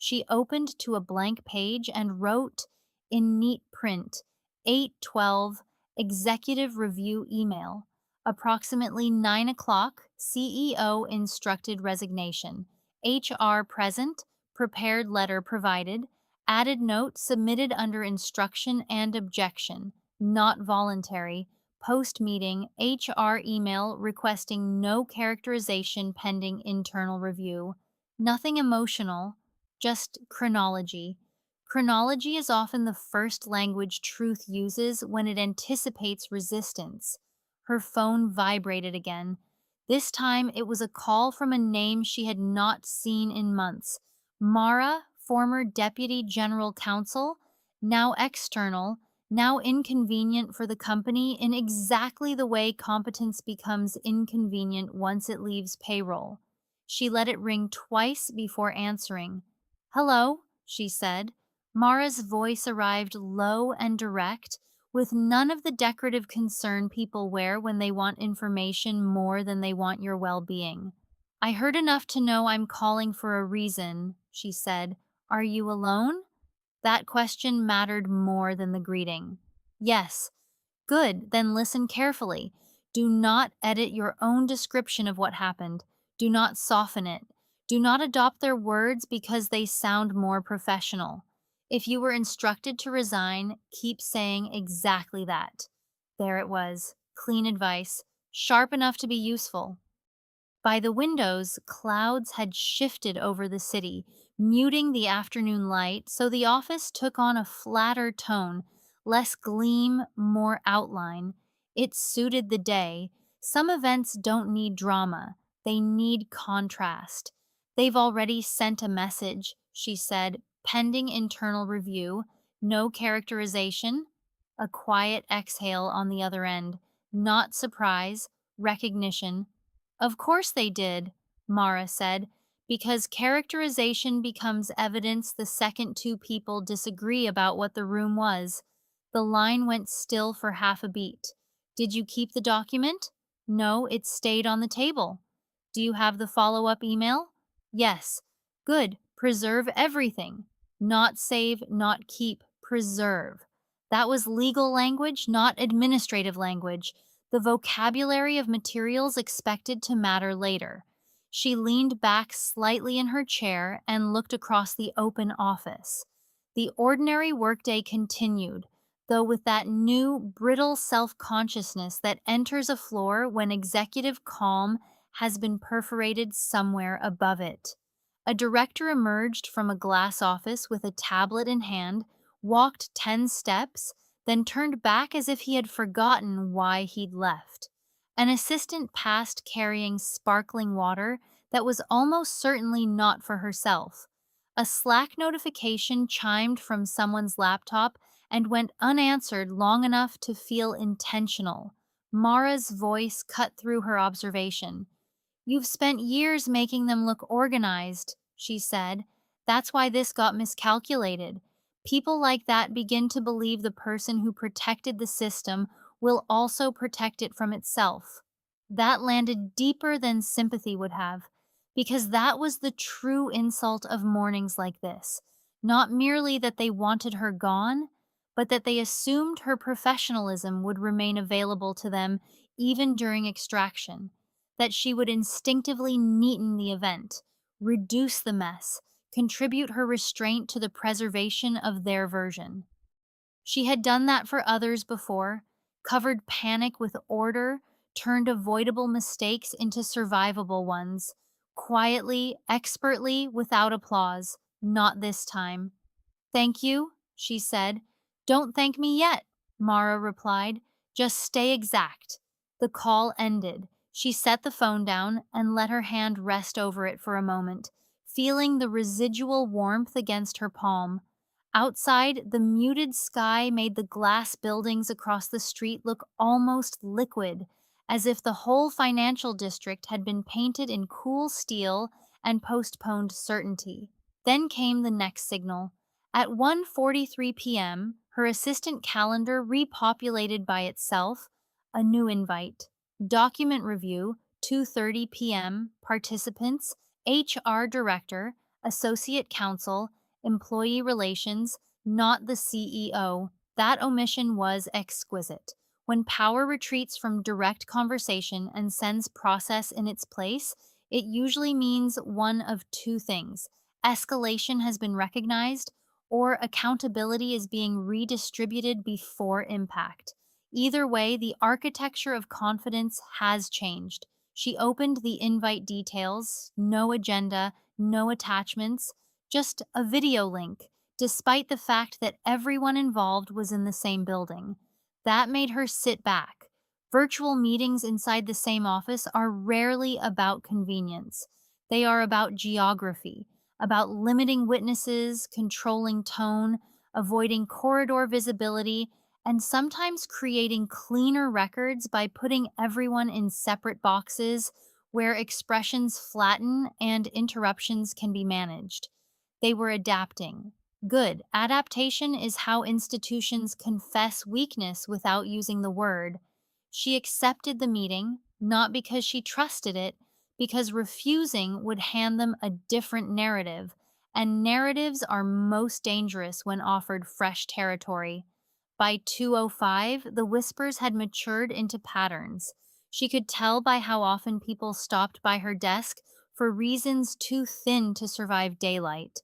She opened to a blank page and wrote, in neat print, 8:12 executive review email. Approximately 9 o'clock, CEO instructed resignation. HR present, prepared letter provided, added note submitted under instruction and objection. not voluntary. Post meeting, HR email requesting no characterization pending internal review. Nothing emotional, just chronology. Chronology is often the first language truth uses when it anticipates resistance. Her phone vibrated again. This time it was a call from a name she had not seen in months. Mara, former Deputy General Counsel, now external, now inconvenient for the company in exactly the way competence becomes inconvenient once it leaves payroll. She let it ring twice before answering. "Hello," she said. Mara's voice arrived low and direct, with none of the decorative concern people wear when they want information more than they want your well being. "I heard enough to know I'm calling for a reason," she said. "Are you alone?" That question mattered more than the greeting. "Yes." "Good, then listen carefully. Do not edit your own description of what happened. Do not soften it. Do not adopt their words because they sound more professional. If you were instructed to resign, keep saying exactly that." There it was. Clean advice, sharp enough to be useful. By the windows, clouds had shifted over the city, muting the afternoon light, so the office took on a flatter tone, less gleam, more outline. It suited the day. Some events don't need drama, they need contrast. "They've already sent a message," she said, "pending internal review, no characterization." A quiet exhale on the other end. Not surprise, recognition. "Of course they did," Mara said, "because characterization becomes evidence the second two people disagree about what the room was." The line went still for half a beat. "Did you keep the document?" "No, it stayed on the table." "Do you have the follow up email?" "Yes." "Good. Preserve everything." Not save, not keep, preserve. That was legal language, not administrative language, the vocabulary of materials expected to matter later. She leaned back slightly in her chair and looked across the open office. The ordinary workday continued, though with that new, brittle self consciousness that enters a floor when executive calm has been perforated somewhere above it. A director emerged from a glass office with a tablet in hand, walked 10 steps, then turned back as if he had forgotten why he'd left. An assistant passed carrying sparkling water that was almost certainly not for herself. A Slack notification chimed from someone's laptop and went unanswered long enough to feel intentional. Mara's voice cut through her observation. "You've spent years making them look organized," she said. "That's why this got miscalculated. People like that begin to believe the person who protected the system will also protect it from itself." That landed deeper than sympathy would have, because that was the true insult of mornings like this. Not merely that they wanted her gone, but that they assumed her professionalism would remain available to them even during extraction, that she would instinctively neaten the event, reduce the mess, contribute her restraint to the preservation of their version. She had done that for others before, covered panic with order, turned avoidable mistakes into survivable ones, quietly, expertly, without applause. Not this time. "Thank you," she said. "Don't thank me yet," Mara replied. "Just stay exact." The call ended. She set the phone down and let her hand rest over it for a moment, feeling the residual warmth against her palm. Outside, the muted sky made the glass buildings across the street look almost liquid, as if the whole financial district had been painted in cool steel and postponed certainty. Then came the next signal. At 1:43 p.m., her assistant calendar repopulated by itself, a new invite. Document review, 2:30 p.m., participants, HR director, associate counsel, employee relations, not the CEO. That omission was exquisite. When power retreats from direct conversation and sends process in its place, it usually means one of two things: escalation has been recognized, or accountability is being redistributed before impact. Either way, the architecture of confidence has changed. She opened the invite details, no agenda, no attachments, just a video link, despite the fact that everyone involved was in the same building. That made her sit back. Virtual meetings inside the same office are rarely about convenience. They are about geography, about limiting witnesses, controlling tone, avoiding corridor visibility, and sometimes creating cleaner records by putting everyone in separate boxes where expressions flatten and interruptions can be managed. They were adapting. Good. Adaptation is how institutions confess weakness without using the word. She accepted the meeting, not because she trusted it, because refusing would hand them a different narrative, and narratives are most dangerous when offered fresh territory. By 2:05, the whispers had matured into patterns. She could tell by how often people stopped by her desk for reasons too thin to survive daylight.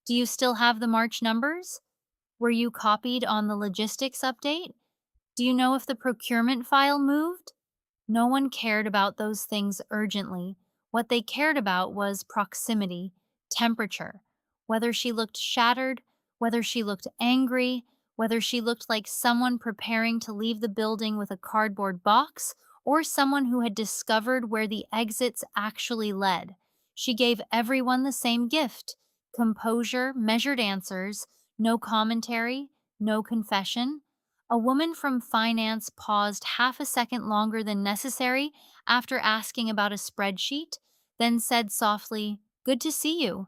Do you still have the March numbers? Were you copied on the logistics update? Do you know if the procurement file moved? No one cared about those things urgently. What they cared about was proximity, temperature, whether she looked shattered, whether she looked angry, whether she looked like someone preparing to leave the building with a cardboard box, or someone who had discovered where the exits actually led. She gave everyone the same gift: composure, measured answers, no commentary, no confession. A woman from finance paused half a second longer than necessary after asking about a spreadsheet, then said softly, "Good to see you."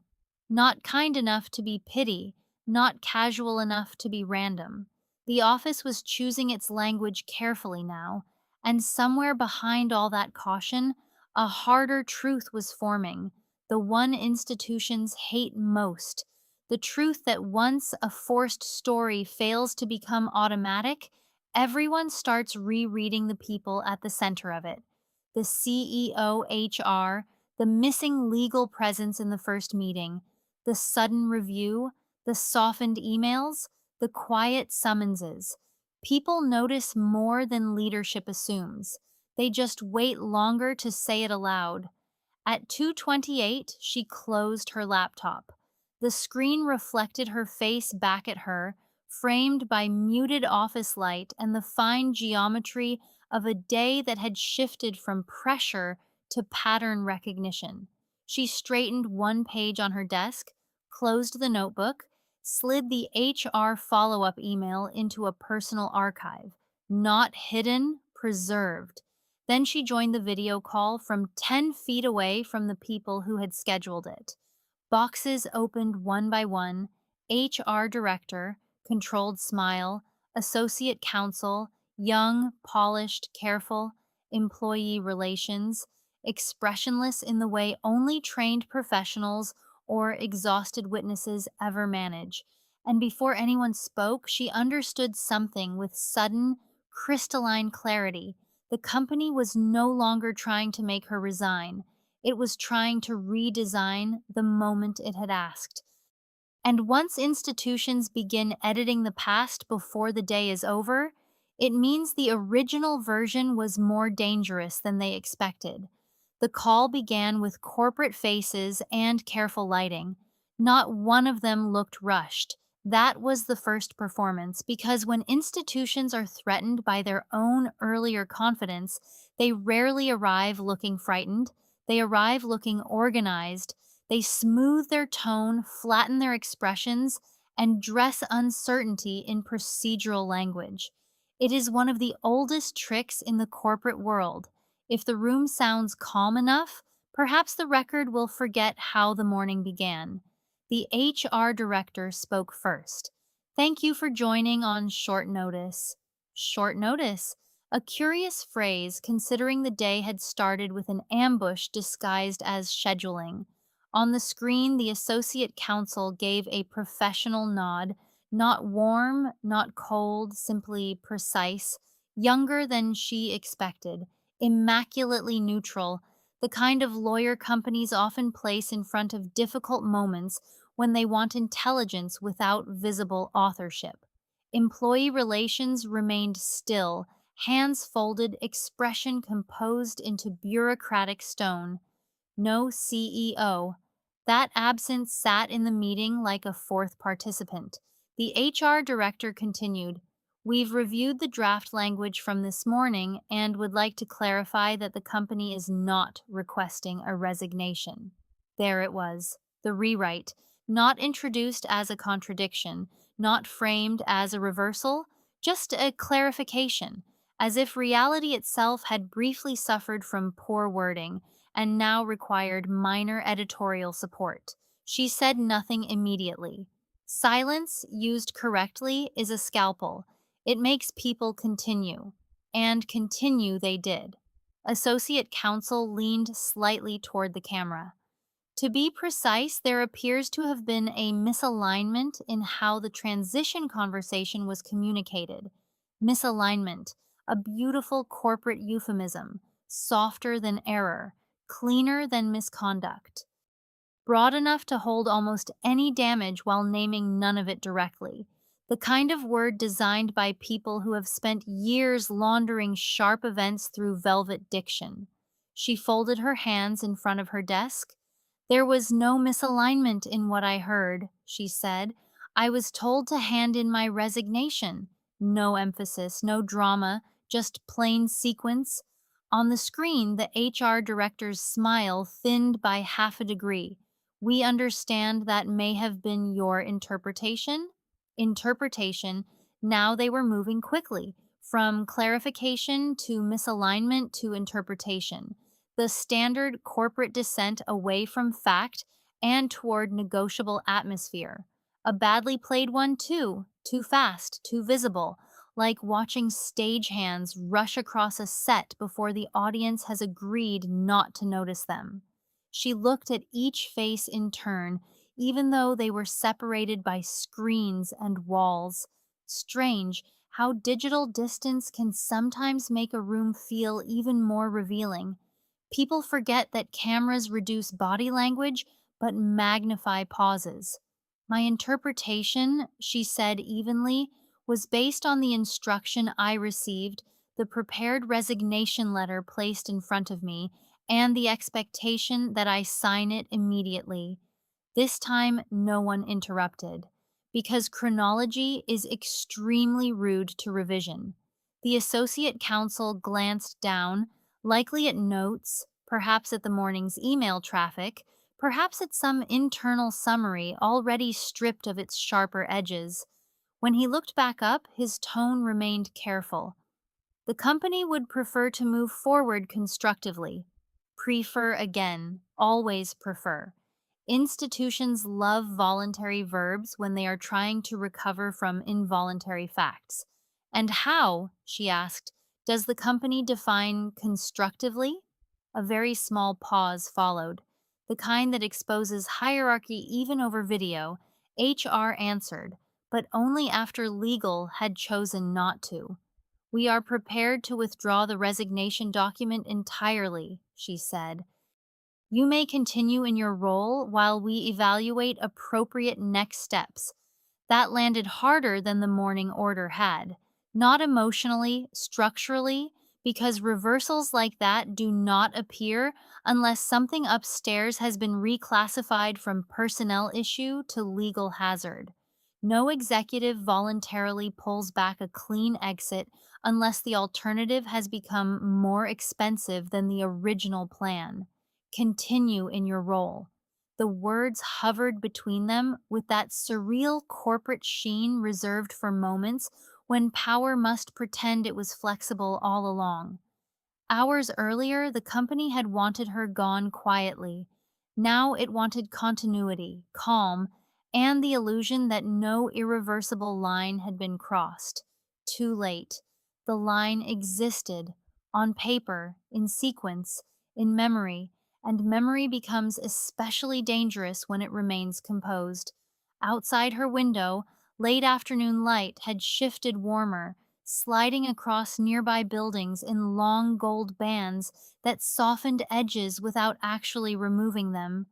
Not kind enough to be pity, not casual enough to be random. The office was choosing its language carefully now, and somewhere behind all that caution, a harder truth was forming, the one institutions hate most, the truth that once a forced story fails to become automatic, everyone starts rereading the people at the center of it. The CEO HR, the missing legal presence in the first meeting, the sudden review, the softened emails, the quiet summonses. People notice more than leadership assumes. They just wait longer to say it aloud. At 2:28, she closed her laptop. The screen reflected her face back at her, framed by muted office light and the fine geometry of a day that had shifted from pressure to pattern recognition. She straightened one page on her desk, closed the notebook, slid the HR follow up email into a personal archive. Not hidden, preserved. Then she joined the video call from 10 feet away from the people who had scheduled it. Boxes opened one by one: HR director, controlled smile; associate counsel, young, polished, careful; employee relations, expressionless in the way only trained professionals or exhausted witnesses ever manage. And before anyone spoke, she understood something with sudden, crystalline clarity. The company was no longer trying to make her resign. It was trying to redesign the moment it had asked. And once institutions begin editing the past before the day is over, it means the original version was more dangerous than they expected. The call began with corporate faces and careful lighting. Not one of them looked rushed. That was the first performance, because when institutions are threatened by their own earlier confidence, they rarely arrive looking frightened. They arrive looking organized. They smooth their tone, flatten their expressions, and dress uncertainty in procedural language. It is one of the oldest tricks in the corporate world. If the room sounds calm enough, perhaps the record will forget how the morning began. The HR director spoke first. "Thank you for joining on short notice." Short notice, a curious phrase considering the day had started with an ambush disguised as scheduling. On the screen, the associate counsel gave a professional nod, not warm, not cold, simply precise, younger than she expected, immaculately neutral, the kind of lawyer companies often place in front of difficult moments when they want intelligence without visible authorship. Employee relations remained still, hands folded, expression composed into bureaucratic stone. No CEO. That absence sat in the meeting like a fourth participant. The HR director continued, "We've reviewed the draft language from this morning and would like to clarify that the company is not requesting a resignation." There it was, the rewrite, not introduced as a contradiction, not framed as a reversal, just a clarification, as if reality itself had briefly suffered from poor wording and now required minor editorial support. She said nothing immediately. Silence, used correctly, is a scalpel. It makes people continue. And continue they did. Associate counsel leaned slightly toward the camera. To be precise, there appears to have been a misalignment in how the transition conversation was communicated. Misalignment, a beautiful corporate euphemism, softer than error, cleaner than misconduct, broad enough to hold almost any damage while naming none of it directly. The kind of word designed by people who have spent years laundering sharp events through velvet diction. She folded her hands in front of her desk. "There was no misalignment in what I heard," she said. "I was told to hand in my resignation. No emphasis, no drama, just plain sequence." On the screen, the HR director's smile thinned by half a degree. "We understand that may have been your interpretation." Interpretation. Now they were moving quickly, from clarification to misalignment to interpretation. The standard corporate descent away from fact and toward negotiable atmosphere. A badly played one, too fast, too visible, like watching stagehands rush across a set before the audience has agreed not to notice them. She looked at each face in turn, even though they were separated by screens and walls. Strange how digital distance can sometimes make a room feel even more revealing. People forget that cameras reduce body language but magnify pauses. "My interpretation," she said evenly, "was based on the instruction I received, the prepared resignation letter placed in front of me, and the expectation that I sign it immediately." This time, no one interrupted, because chronology is extremely rude to revision. The associate counsel glanced down, likely at notes, perhaps at the morning's email traffic, perhaps at some internal summary already stripped of its sharper edges. When he looked back up, his tone remained careful. "The company would prefer to move forward constructively." Prefer again, always prefer. Institutions love voluntary verbs when they are trying to recover from involuntary facts. "And how," she asked, "does the company define constructively?" A very small pause followed, the kind that exposes hierarchy even over video. HR answered, but only after legal had chosen not to. "We are prepared to withdraw the resignation document entirely," she said. "You may continue in your role while we evaluate appropriate next steps." That landed harder than the morning order had. Not emotionally, structurally, because reversals like that do not appear unless something upstairs has been reclassified from personnel issue to legal hazard. No executive voluntarily pulls back a clean exit unless the alternative has become more expensive than the original plan. Continue in your role. The words hovered between them with that surreal corporate sheen reserved for moments when power must pretend it was flexible all along. Hours earlier, the company had wanted her gone quietly. Now it wanted continuity, calm, and the illusion that no irreversible line had been crossed. Too late. The line existed, on paper, in sequence, in memory, and memory becomes especially dangerous when it remains composed. Outside her window, late afternoon light had shifted warmer, sliding across nearby buildings in long gold bands that softened edges without actually removing them.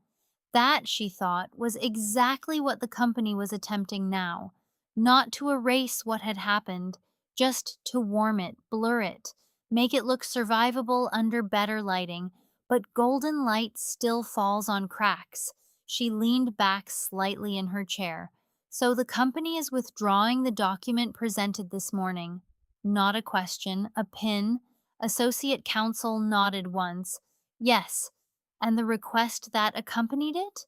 That, she thought, was exactly what the company was attempting now. Not to erase what had happened, just to warm it, blur it, make it look survivable under better lighting. But golden light still falls on cracks. She leaned back slightly in her chair. So the company is withdrawing the document presented this morning. Not a question, a pin. Associate counsel nodded once. Yes, and the request that accompanied it?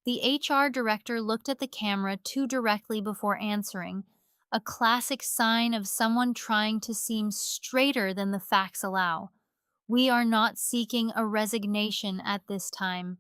The HR director looked at the camera too directly before answering, a classic sign of someone trying to seem straighter than the facts allow. We are not seeking a resignation at this time.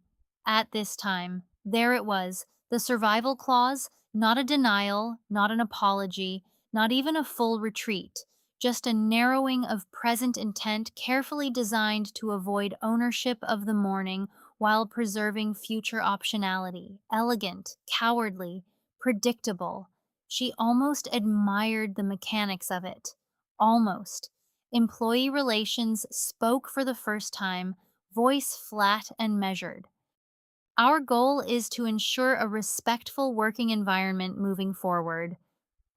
At this time. There it was, the survival clause, not a denial, not an apology, not even a full retreat, just a narrowing of present intent carefully designed to avoid ownership of the morning while preserving future optionality. Elegant, cowardly, predictable. She almost admired the mechanics of it. Almost. Employee relations spoke for the first time, voice flat and measured. Our goal is to ensure a respectful working environment moving forward.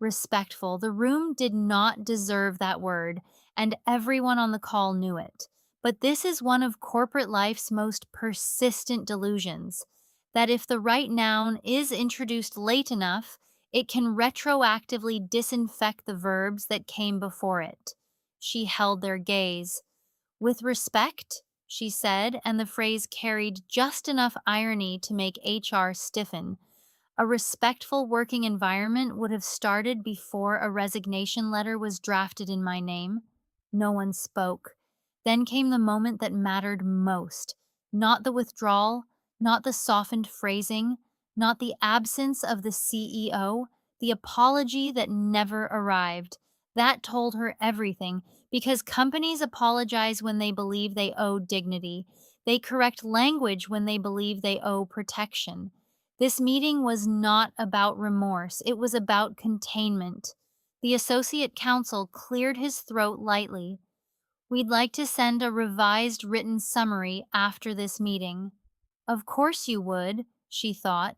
Respectful. The room did not deserve that word, and everyone on the call knew it. But this is one of corporate life's most persistent delusions, that if the right noun is introduced late enough, it can retroactively disinfect the verbs that came before it. She held their gaze. With respect, she said, and the phrase carried just enough irony to make HR stiffen. A respectful working environment would have started before a resignation letter was drafted in my name. No one spoke. Then came the moment that mattered most. Not the withdrawal, not the softened phrasing, not the absence of the CEO, the apology that never arrived. That told her everything, because companies apologize when they believe they owe dignity. They correct language when they believe they owe protection. This meeting was not about remorse, it was about containment. The associate counsel cleared his throat lightly. We'd like to send a revised written summary after this meeting. Of course you would, she thought.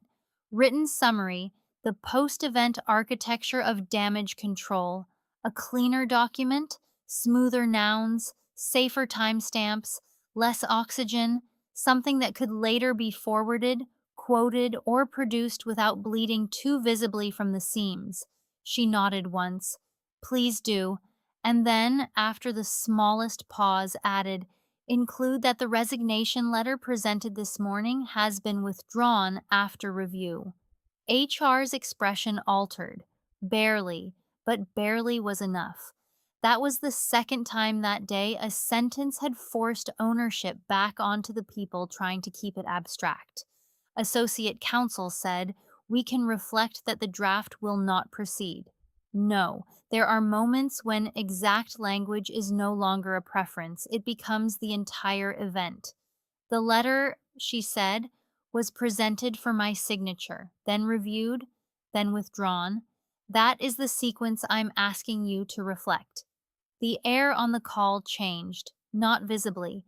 Written summary, the post event architecture of damage control. A cleaner document, smoother nouns, safer timestamps, less oxygen, something that could later be forwarded, quoted, or produced without bleeding too visibly from the seams. She nodded once. Please do. And then, after the smallest pause, added, include that the resignation letter presented this morning has been withdrawn after review. HR's expression altered. Barely, but barely was enough. That was the second time that day a sentence had forced ownership back onto the people trying to keep it abstract. Associate counsel said, we can reflect that the draft will not proceed. No, there are moments when exact language is no longer a preference, it becomes the entire event. The letter, she said, was presented for my signature, then reviewed, then withdrawn. That is the sequence I'm asking you to reflect. The air on the call changed, not visibly.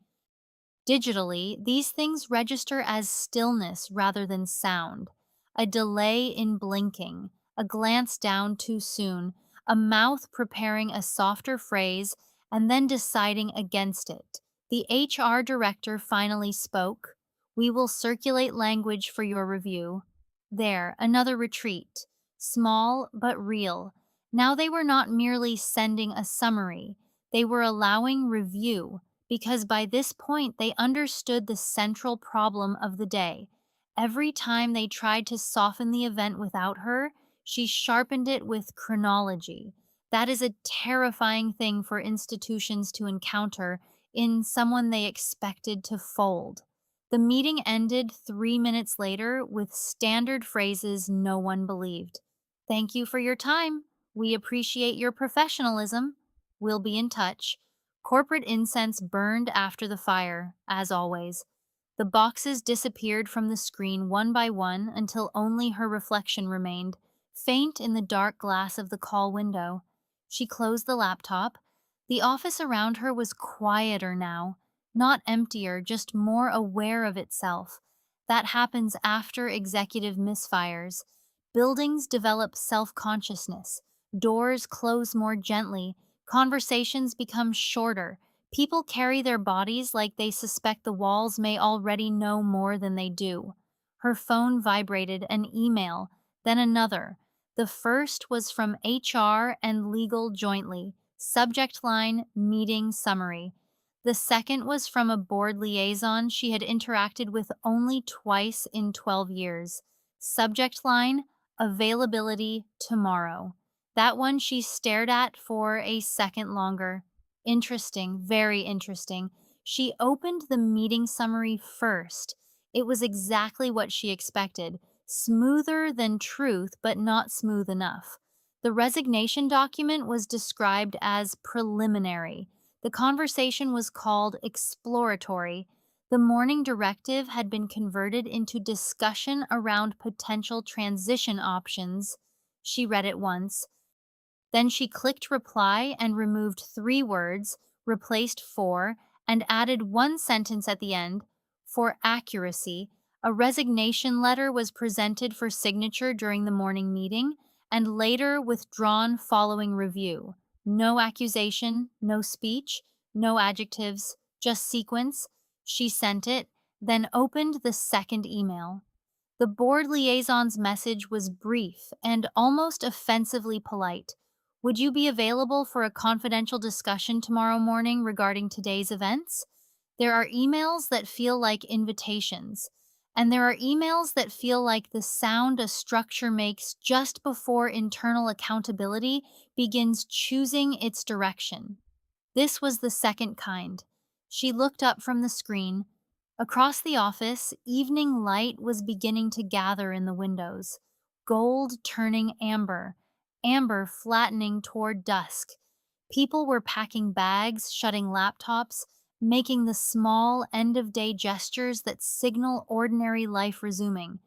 Digitally, these things register as stillness rather than sound, a delay in blinking, a glance down too soon, a mouth preparing a softer phrase and then deciding against it. The HR director finally spoke. We will circulate language for your review. There, another retreat. Small but real. Now they were not merely sending a summary, they were allowing review because by this point they understood the central problem of the day. Every time they tried to soften the event without her, she sharpened it with chronology. That is a terrifying thing for institutions to encounter in someone they expected to fold. The meeting ended 3 minutes later with standard phrases no one believed. Thank you for your time. We appreciate your professionalism. We'll be in touch. Corporate incense burned after the fire, as always. The boxes disappeared from the screen one by one until only her reflection remained, faint in the dark glass of the call window. She closed the laptop. The office around her was quieter now, not emptier, just more aware of itself. That happens after executive misfires. Buildings develop self consciousness, doors close more gently, conversations become shorter. People carry their bodies like they suspect the walls may already know more than they do. Her phone vibrated, an email, then another. The first was from HR and legal jointly. Subject line, meeting summary. The second was from a board liaison she had interacted with only twice in 12 years. Subject line, availability tomorrow. That one she stared at for a second longer. Interesting, very interesting. She opened the meeting summary first. It was exactly what she expected, smoother than truth, but not smooth enough. The resignation document was described as preliminary. The conversation was called exploratory. The morning directive had been converted into discussion around potential transition options. She read it once. Then she clicked reply and removed three words, replaced four, and added one sentence at the end. For accuracy, a resignation letter was presented for signature during the morning meeting and later withdrawn following review. No accusation, no speech, no adjectives, just sequence. She sent it, then opened the second email. The board liaison's message was brief and almost offensively polite. Would you be available for a confidential discussion tomorrow morning regarding today's events? There are emails that feel like invitations, and there are emails that feel like the sound a structure makes just before internal accountability begins choosing its direction. This was the second kind. She looked up from the screen. Across the office, evening light was beginning to gather in the windows, gold turning amber, amber flattening toward dusk. People were packing bags, shutting laptops, making the small end of day gestures that signal ordinary life resuming.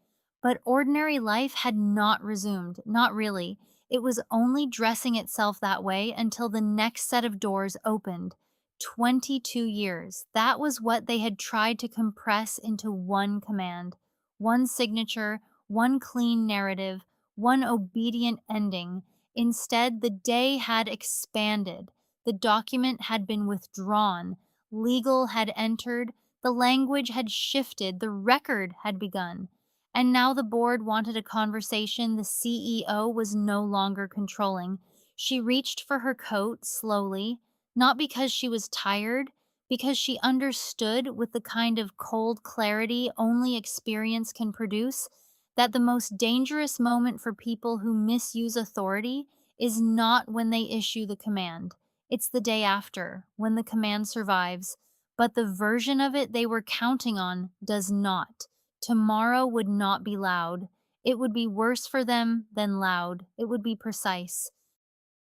But ordinary life had not resumed, not really. It was only dressing itself that way until the next set of doors opened. 22 years. That was what they had tried to compress into one command, one signature, one clean narrative, one obedient ending. Instead, the day had expanded. The document had been withdrawn. Legal had entered. The language had shifted. The record had begun. And now the board wanted a conversation the CEO was no longer controlling. She reached for her coat slowly, not because she was tired, because she understood with the kind of cold clarity only experience can produce that the most dangerous moment for people who misuse authority is not when they issue the command. It's the day after, when the command survives, but the version of it they were counting on does not. Tomorrow would not be loud. It would be worse for them than loud. It would be precise.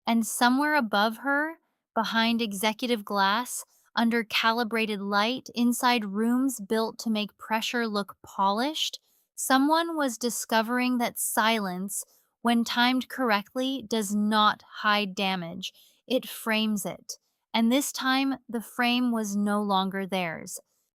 And somewhere above her, behind executive glass, under calibrated light, inside rooms built to make pressure look polished, someone was discovering that silence, when timed correctly, does not hide damage. It frames it. And this time, the frame was no longer theirs.